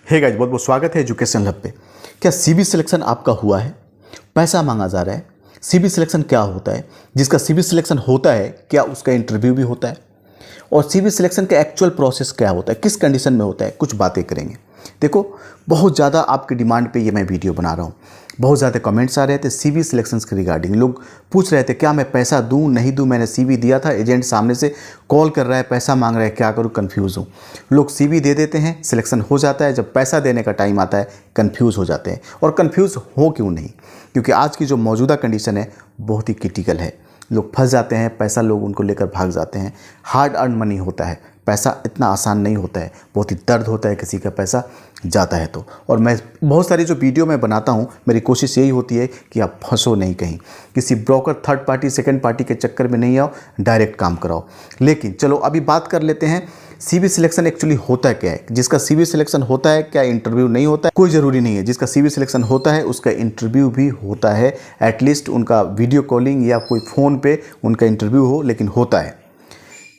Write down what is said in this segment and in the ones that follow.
Hey guys, बहुत बहुत स्वागत है एजुकेशन हब पे। क्या सीबी सिलेक्शन आपका हुआ है? पैसा मांगा जा रहा है। सीबी सिलेक्शन क्या होता है? जिसका सीबी सिलेक्शन होता है क्या उसका इंटरव्यू भी होता है? और सीबी सिलेक्शन का एक्चुअल प्रोसेस क्या होता है, किस कंडीशन में होता है, कुछ बातें करेंगे। देखो, बहुत ज़्यादा आपकी डिमांड पे ये मैं वीडियो बना रहा हूँ। बहुत ज़्यादा कमेंट्स आ रहे थे सीबी सिलेक्शंस के रिगार्डिंग। लोग पूछ रहे थे क्या मैं पैसा दूँ नहीं दूँ, मैंने सीबी दिया था, एजेंट सामने से कॉल कर रहा है, पैसा मांग रहा है, क्या करूँ, कन्फ्यूज़ हूँ। लोग सीबी दे देते हैं, सिलेक्शन हो जाता है, जब पैसा देने का टाइम आता है कन्फ्यूज़ हो जाते हैं। और कन्फ्यूज़ हो क्यों नहीं? क्योंकि आज की जो मौजूदा कंडीशन है बहुत ही क्रिटिकल है। लोग फंस जाते हैं, पैसा लोग उनको लेकर भाग जाते हैं। हार्ड अर्न मनी होता है, पैसा इतना आसान नहीं होता है, बहुत ही दर्द होता है किसी का पैसा जाता है तो। और मैं बहुत सारी जो वीडियो मैं बनाता हूँ, मेरी कोशिश यही होती है कि आप फंसो नहीं कहीं, किसी broker, third party, second party के चक्कर में नहीं आओ, डायरेक्ट काम कराओ। लेकिन चलो अभी बात कर लेते हैं सीबी सिलेक्शन एक्चुअली होता क्या है। जिसका सीबी सिलेक्शन होता है क्या इंटरव्यू नहीं होता है? कोई ज़रूरी नहीं है। जिसका सीबी सिलेक्शन होता है उसका इंटरव्यू भी होता है। एटलीस्ट उनका वीडियो कॉलिंग या कोई फ़ोन पे उनका इंटरव्यू हो, लेकिन होता है।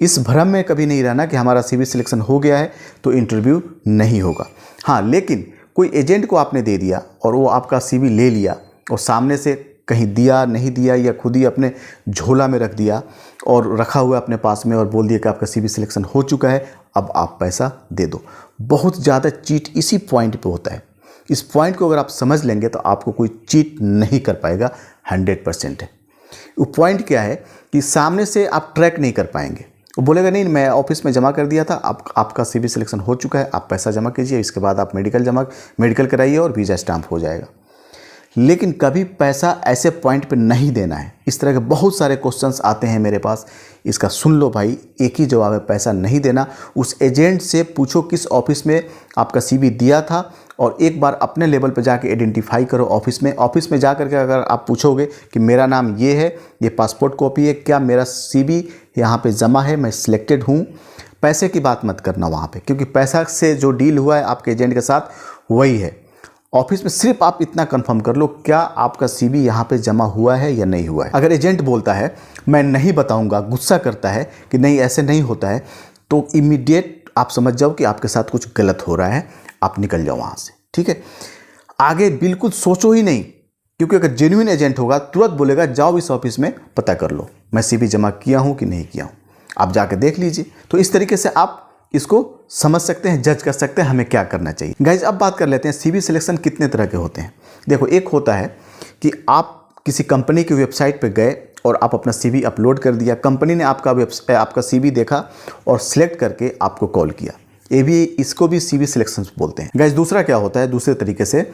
इस भ्रम में कभी नहीं रहना कि हमारा सीबी सिलेक्शन हो गया है तो इंटरव्यू नहीं होगा। हाँ, लेकिन कोई एजेंट को आपने दे दिया और वो आपका सीबी ले लिया और सामने से कहीं दिया नहीं दिया या खुद ही अपने झोला में रख दिया और रखा हुआ अपने पास में और बोल दिया कि आपका सीबी सिलेक्शन हो चुका है, अब आप पैसा दे दो। बहुत ज़्यादा चीट इसी पॉइंट पे होता है। इस पॉइंट को अगर आप समझ लेंगे तो आपको कोई चीट नहीं कर पाएगा, 100% है। वो पॉइंट क्या है कि सामने से आप ट्रैक नहीं कर पाएंगे। वो बोलेगा नहीं, मैं ऑफिस में जमा कर दिया था, आपका सीबी सिलेक्शन हो चुका है, आप पैसा जमा कीजिए, इसके बाद आप मेडिकल कराइए और वीज़ा स्टैम्प हो जाएगा। लेकिन कभी पैसा ऐसे पॉइंट पे नहीं देना है। इस तरह के बहुत सारे क्वेश्चंस आते हैं मेरे पास, इसका सुन लो भाई, एक ही जवाब है, पैसा नहीं देना। उस एजेंट से पूछो किस ऑफिस में आपका सीबी दिया था और एक बार अपने लेवल पे जाके आइडेंटिफाई करो ऑफिस में जा करके अगर आप पूछोगे कि मेरा नाम ये है, ये पासपोर्ट कॉपी है, क्या मेरा सीबी यहाँ पे जमा है, मैं सिलेक्टेड हूँ। पैसे की बात मत करना वहाँ पे, क्योंकि पैसा से जो डील हुआ है आपके एजेंट के साथ वही है। ऑफिस में सिर्फ आप इतना कंफर्म कर लो क्या आपका सीबी यहाँ पे जमा हुआ है या नहीं हुआ है। अगर एजेंट बोलता है मैं नहीं बताऊँगा, गुस्सा करता है कि नहीं ऐसे नहीं होता है, तो इमीडिएट आप समझ जाओ कि आपके साथ कुछ गलत हो रहा है, आप निकल जाओ वहाँ से। ठीक है, आगे बिल्कुल सोचो ही नहीं, क्योंकि अगर जेन्युइन एजेंट होगा तुरंत बोलेगा जाओ इस ऑफिस में पता कर लो मैं सीबी जमा किया हूँ कि नहीं किया हूँ, आप जाके देख लीजिए। तो इस तरीके से आप इसको समझ सकते हैं, जज कर सकते हैं हमें क्या करना चाहिए। गाइज, अब बात कर लेते हैं सीबी सिलेक्शन कितने तरह के होते हैं। देखो, एक होता है कि आप किसी कंपनी की वेबसाइट पे गए और आप अपना सीबी अपलोड कर दिया, कंपनी ने आपका सीबी देखा और सिलेक्ट करके आपको कॉल किया, इसको भी सीबी सिलेक्शन बोलते हैं। गाइज, दूसरा क्या होता है, दूसरे तरीके से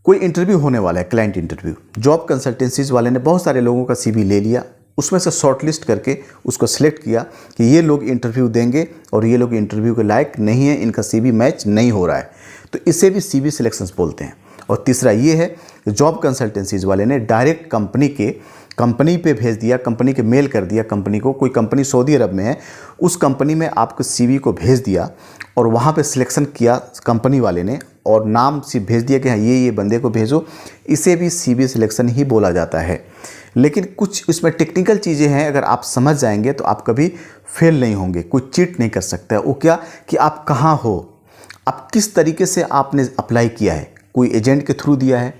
कोई इंटरव्यू होने वाला है, क्लाइंट इंटरव्यू। जॉब कंसल्टेंसीज वाले ने बहुत सारे लोगों का सीबी ले लिया, उसमें से शॉर्टलिस्ट करके उसको सिलेक्ट किया कि ये लोग इंटरव्यू देंगे और ये लोग इंटरव्यू के लायक नहीं है, इनका सीबी मैच नहीं हो रहा है, तो इसे भी सीबी सिलेक्शंस बोलते हैं। और तीसरा ये है कि जॉब कंसल्टेंसीज वाले ने डायरेक्ट कंपनी पे भेज दिया, कंपनी के मेल कर दिया कंपनी को, कोई कंपनी सऊदी अरब में है, उस कंपनी में आपको सीबी को भेज दिया और वहाँ पे सिलेक्शन किया कंपनी वाले ने और नाम से भेज दिया कि हाँ ये बंदे को भेजो, इसे भी सीबी सिलेक्शन ही बोला जाता है। लेकिन कुछ इसमें टेक्निकल चीज़ें हैं, अगर आप समझ जाएंगे तो आप कभी फेल नहीं होंगे, कोई चीट नहीं कर सकता। वो क्या कि आप कहाँ हो, आप किस तरीके से आपने अप्लाई किया है, कोई एजेंट के थ्रू दिया है,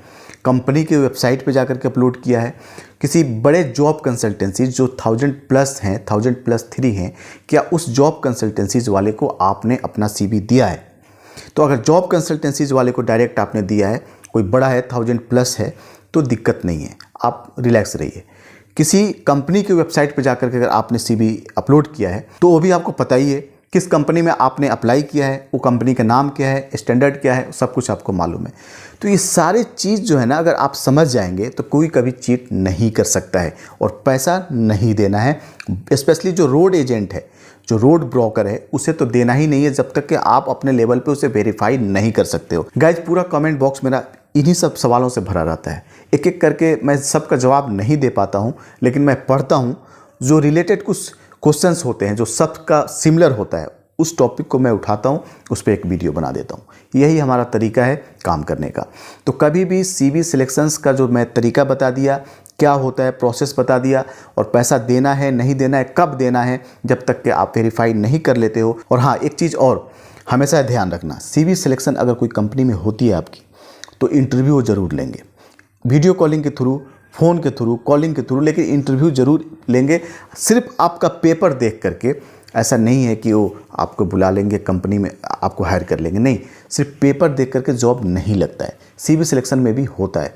कंपनी के वेबसाइट पे जाकर के अपलोड किया है, किसी बड़े जॉब कंसल्टेंसीज जो 1000+ हैं, 1000+3 हैं, क्या उस जॉब कंसल्टेंसीज वाले को आपने अपना सीबी दिया है? तो अगर जॉब कंसल्टेंसीज वाले को डायरेक्ट आपने दिया है, कोई बड़ा है, 1000+ है, तो दिक्कत नहीं है, आप रिलैक्स रहिए। किसी कंपनी की वेबसाइट पर जाकर के अगर आपने सीबी अपलोड किया है तो वो भी आपको पता ही है किस कंपनी में आपने अप्लाई किया है, वो कंपनी का नाम क्या है, स्टैंडर्ड क्या है, सब कुछ आपको मालूम है। तो ये सारे चीज़ जो है ना, अगर आप समझ जाएंगे तो कोई कभी चीट नहीं कर सकता है और पैसा नहीं देना है। स्पेशली जो रोड एजेंट है, जो रोड ब्रोकर है, उसे तो देना ही नहीं है जब तक कि आप अपने लेवल पे उसे वेरीफाई नहीं कर सकते हो। गाइज, पूरा कमेंट बॉक्स मेरा इन्हीं सब सवालों से भरा रहता है, एक एक करके मैं सबका जवाब नहीं दे पाता हूँ, लेकिन मैं पढ़ता हूँ, जो रिलेटेड कुछ क्वेश्चंस होते हैं जो सबका सिमिलर होता है, उस टॉपिक को मैं उठाता हूँ, उस पर एक वीडियो बना देता हूँ। यही हमारा तरीका है काम करने का। तो कभी भी सीबी सिलेक्शंस का जो मैं तरीका बता दिया, क्या होता है, प्रोसेस बता दिया, और पैसा देना है नहीं देना है, कब देना है, जब तक कि आप वेरीफाई नहीं कर लेते हो। और हाँ, एक चीज़ और, हमेशा ध्यान रखना, सीवी सिलेक्शन अगर कोई कंपनी में होती है आपकी तो इंटरव्यू जरूर लेंगे, वीडियो कॉलिंग के थ्रू, फ़ोन के थ्रू, कॉलिंग के थ्रू, लेकिन इंटरव्यू जरूर लेंगे। सिर्फ आपका पेपर देख करके ऐसा नहीं है कि वो आपको बुला लेंगे कंपनी में, आपको हायर कर लेंगे, नहीं, सिर्फ पेपर देख करके जॉब नहीं लगता है, सीवी सिलेक्शन में भी होता है।